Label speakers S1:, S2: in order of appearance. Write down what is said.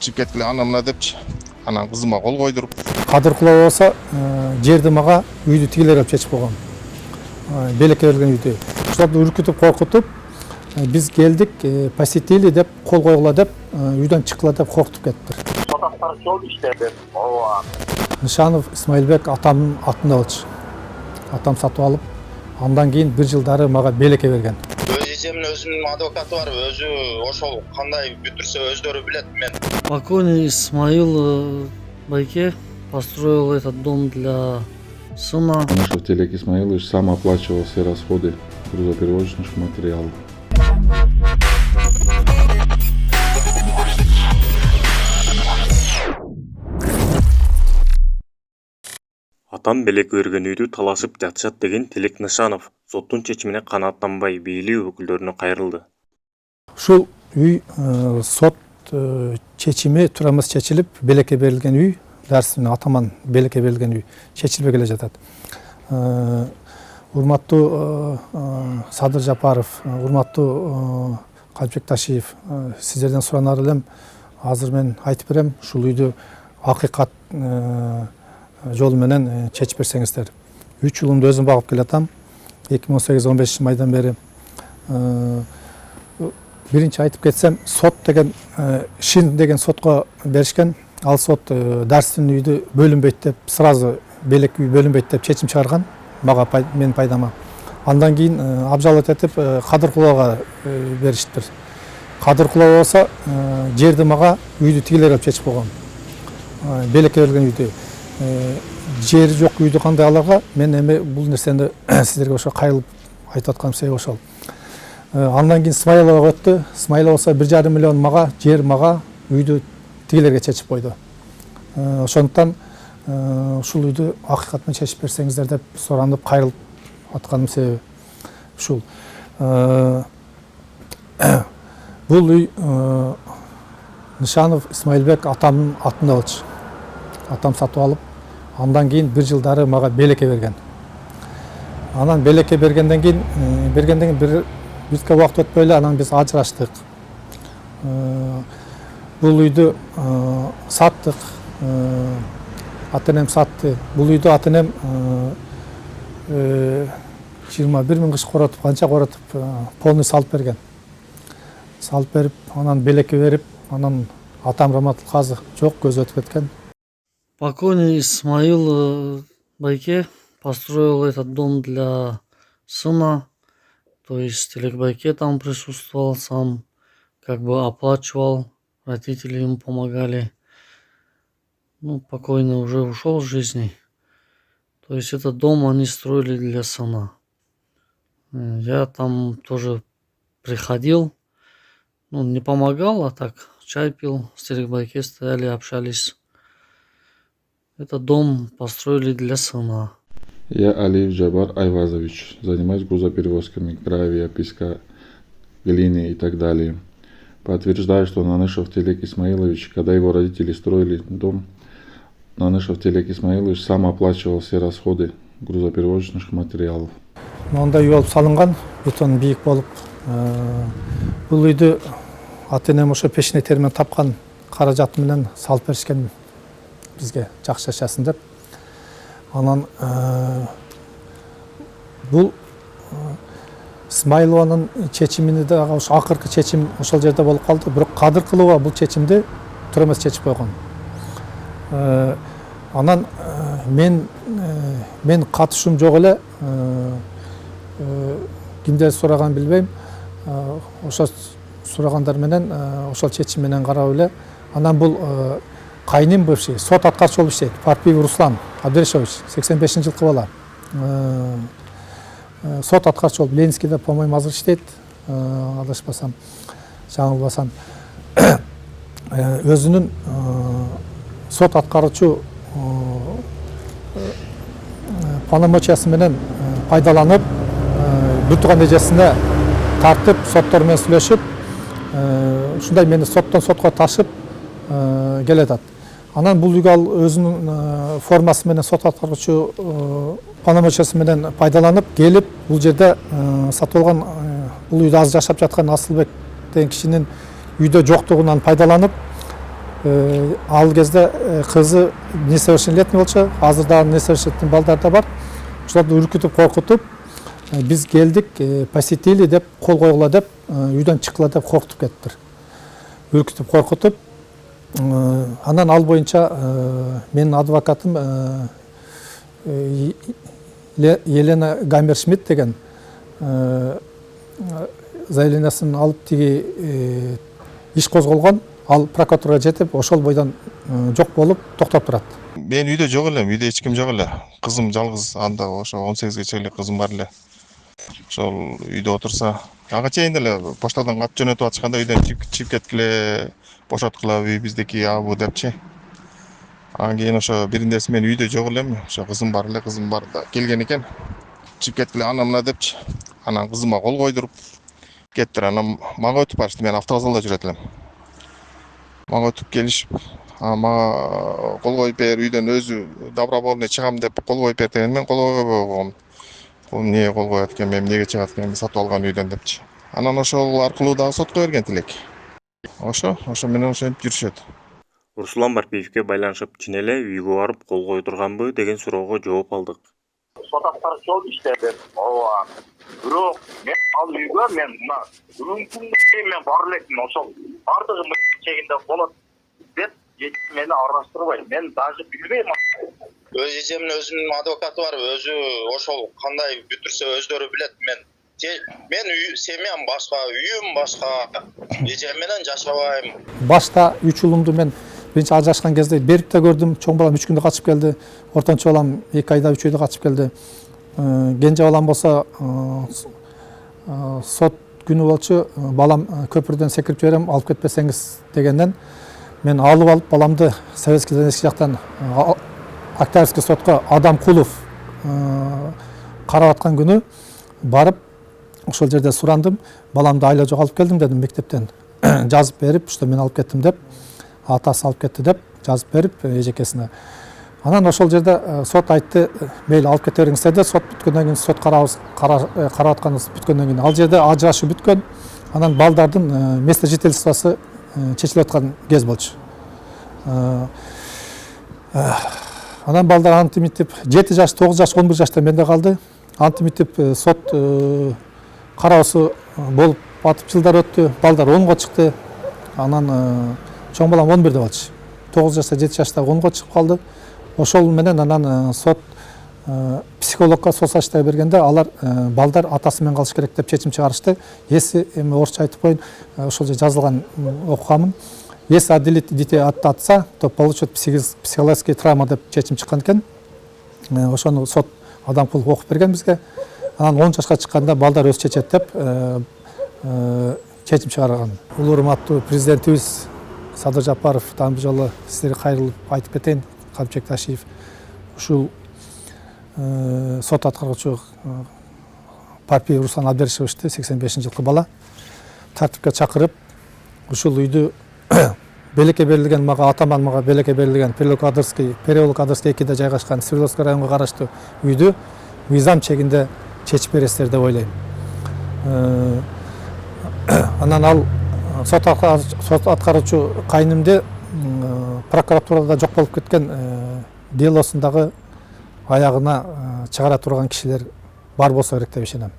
S1: чыгып кеткиле ана мына депчи. Анан кызыма кол койдуруп.
S2: Кадыркулов болсо жерди мага үйдү тигилер алып чечип койгон. Белекке берилген үйдү. Ошолорду үркүтүп, коркутуп, биз келдик, посетили деп, кол койгула деп, үйдөн чыккыла деп коркутуп кетиптир.
S3: Сотактар жол иштеди. Ооба.
S2: Нышанов Исмаилбек атамдын атында болчу. Атам сатып алып, андан кийин 1 жылдары мага белекке берген.
S3: Өз эсебинен өзүнүн адвокаты бар, өзү ошол кандай бүтүрсө өздөрү билет. Мен
S4: Покойный Исмаил Байке построил этот дом для сына.
S5: Нанышев Телек Исмаилович сам оплачивал все расходы грузоперевозочных материалов.
S6: Атам белекке берген үйдү талашып жатышат деген Телек Нышанов соттун чечимине канааттанбай бийлик өкүлдөрүнө кайрылды.
S2: Ушул үй сот чечими туура эмес чечилип, белекке берилген үй, дарсин атаман белекке берилген үй чечилбей келе жатат. Урматтуу Садыр Жапаров, урматтуу Калпбек Ташиев, сиздерден суранар элем, азыр мен айтып берем, ушул үйдү акыйкат жол менен чечип берсеңиздер. 3 жылымды өзүм багып келатам. 2018-15 майдан бери. Биринчи айтып кетсем, сот деген Шин деген сотко беришкен. Ал сот дарстын үйдү бөлүнбөйт деп, сразу белек үй бөлүнбөйт деп чечим чыгарган. Мага менин пайдама. Андан кийин абжалат этип Кадыркуловго бериштир. Кадыркулов болсо жерди мага үйдү тигилер алып чечип койгон. Белекке берилген үйдү. Жери жок үйдү кандай аларга, мен эми бул нерсени сиздерге ошо кайрылып айтып атканым себеби ошол. Андан кийин Смайловго өттү. Смайлов болсо 1,5 миллион мага, жер мага, үйдү тигилерге чечип койду. Ошондуктан ушул үйдү акыйкат менен чечип берсеңиздер деп суранып кайрылып атканым себеби ушул. Бул үй Нышанов Исмаилбек атамдын атында болчу. Атам сатып алып, андан кийин 1 жылдары мага белекке берген. Анан белекке бергенден кийин бир убакыт өтпөй эле анан биз ажыраштык. Бул үйдү саттык. Ата-энем сатты. Бул үйдү ата-энем 21 миң кыш коротуп, канча коротуп, полный салып берген. Салып берип, анан белекке берип, анан атам Раматул Казы жок, көзү өтүп кеткен.
S4: Покойный Исмаил Байке построил этот дом для сына. То есть Телек Байке там присутствовал сам, как бы оплачивал, родители ему помогали. Ну, покойный уже ушел с жизни. То есть этот дом они строили для сына. Я там тоже приходил, ну, не помогал, а так чай пил, с Телек Байке стояли, общались. Этот дом построили для сына.
S5: Я Алиев Джабар Айвазович, занимаюсь грузоперевозками гравия, песка, глины и так далее. Подтверждаю, что Нанышев Телек Исмаилович, когда его родители строили дом, Нанышев Телек Исмаилович сам оплачивал все расходы грузоперевозочных материалов.
S2: Мындай үй болуп салынган, бетон бийик болуп, бул үйдү ата-энем ошо пешине термен тапкан каражат менен салып беришкен бизге жакшы жашасын деп. Анан бул Смайлованын чечимини дагы ошо акыркы чечим ошол жерде болуп калды. Бирок Кадыркулова бул чечимди туура эмес чечип койгон. Анан мен катышуум жок эле. Кимдер сураган билбейм. Ошо сурагандар менен ошол чечим менен карап эле. Анан бул кайным бывший сот аткарчы болуп иштейт. Парпиев Руслан Абдрешович, 85-жылкы бала. Сот аткарчы болуп Ленинскийде, по-моему, азыр иштейт. Адашпасам, жаңылбасам. Өзүнүн сот аткаруучу полномочиясы менен пайдаланып, бир тууган эжесине тартып, соттор менен сүйлөшүп, ушундай мени соттон сотко ташып келатат. Анан бул үйгө ал өзүнүн формасы менен сот аткаруучу полномочиясы менен пайдаланып келип, бул жерде сатып алган, бул үйдө аз жашап жаткан Асылбек деген кишинин үйдө жоктугунан пайдаланып, Ал кезде кызы несовершеннолетний болчу, азыр дагы несовершеннолетний балдар да бар. Ошолорду үркүтүп, коркутуп, биз келдик, посетили деп, кол койгула деп, үйдөн чыккыла деп коркутуп кетиптир. Үркүтүп, коркутуп, анан ал боюнча менин адвокатым Елена Гаммершмидт деген заявлениясын алып тиги иш козголгон. Ал прокуратурага жетип, ошол бойдон жок болуп токтоп турат.
S1: Мен үйдө жок элем, үйдө эч ким жок эле. Кызым жалгыз, анда ошо 18ге чейин кызым бар эле. Ошол үйдө отурса, ага чейин эле поштадан кат жөнөтүп атышканда үйдөн чыгып кеткиле, бошоткула үй биздики абы депчи. Анан кийин ошо бириндеси мен үйдө жок элем, ошо кызым бар да келген экен. Чыгып кеткиле ана мына депчи. Анан кызыма кол койдуруп кеттир. Анан мага өтүп барышты. Мен автовокзалда жүрөт элем. Мага өтүп келишип, мага кол коюп бер, үйдөн өзү добровольный чыгам деп кол коюп бер деген. Мен кол койбогом. Бул эмнеге кол коет экен, мен эмнеге чыгат экен, сатып алган үйдөн депчи. Анан ошол аркылуу дагы сотко берген тилек. Ошо менен ошентип жүрүшөт.
S6: Руслан Барпиевке байланышып, чын эле үйгө барып кол кое турганбы деген суроого жооп алдык.
S3: Сот аткаруучу болуп иштедим. Ооба. Бирок мен ал үйгө мен мына үрүнкүндө мен бар элекмин, ошол бардыгы чегинде болот деп мени аралаштырбайт. Мен даже билбейм. Өз эжемдин өзүнүн адвокаты бар, өзү ошол кандай бүтүрсө өздөрү билет. Мен семьям башка, үйүм башка, эжем менен жашабайм.
S2: Башта 3 улумду мен биринчи ажырашкан кезде берип да көрдүм. Чоң балам 3 күндө качып келди. Ортончо балам 2 айда 3 айда качып келди. Кенже балам болсо сот күнү болчу, балам көпүрдөн секирип жиберем, алып кетпесеңиз дегенден мен алып алып баламды Советский Донецкий жактан Октябрьский сотко Адамкулов карап аткан күнү барып ошол жерде сурандым. Баламды айла жок алып келдим дедим мектептен. Жазып берип, что мен алып кеттим деп, атасы алып кетти деп жазып берип эжекесине. Анан ошол жерде сот айтты, мейли алып кете бериңиз деди. Сот бүткөндөн кийин, сот карап атканыбыз бүткөндөн кийин ал жерде ажырашуу бүткөн. Анан балдардын место жительствосы чечилип аткан кез болчу. Анан балдар антимитип 7 жаш, 9 жаш, 11 жашта менде калды. Антимитип сот кароосу болуп атып жылдар өттү. Балдар 10го чыкты. Анан чоң балам 11де болчу. 9 жашта, 7 жашта 10го чыгып калды. Ошол менен анан сот психологко соцачтыга бергенде алар балдар атасы менен калыш керек деп чечим чыгарышты. Если эми орусча айтып коюн, ошол жерде жазылган окуганмын. Если отделить детей от отца, то получат психологические травмы деп чечим чыккан экен. Ошону сот Адамкулов окуп берген бизге. Анан 10 жашка чыкканда балдар өз чечет деп чечим чыгарган. Улуу урматтуу президентибиз Садыр Жапаров дагы бир жолу сиздерге кайрылып айтып кетейин. Калымбек Ташиев ушул сот аткаруучу Парпиев Руслан Абдеришевичти 85-жылкы бала тартипке чакырып, ушул үйдү белекке берилген, мага атаман мага белекке берилген переулок Адырский 2-де жайгашкан Свердловский районго караштуу үйдү мыйзам чегинде чечип бересиздер деп ойлойм. Анан ал сот аткаруучу кайнымды прокуратурада жок болуп кеткен делосундагы аягына чыгара турган кишилер бар болсо керек деп ишенем.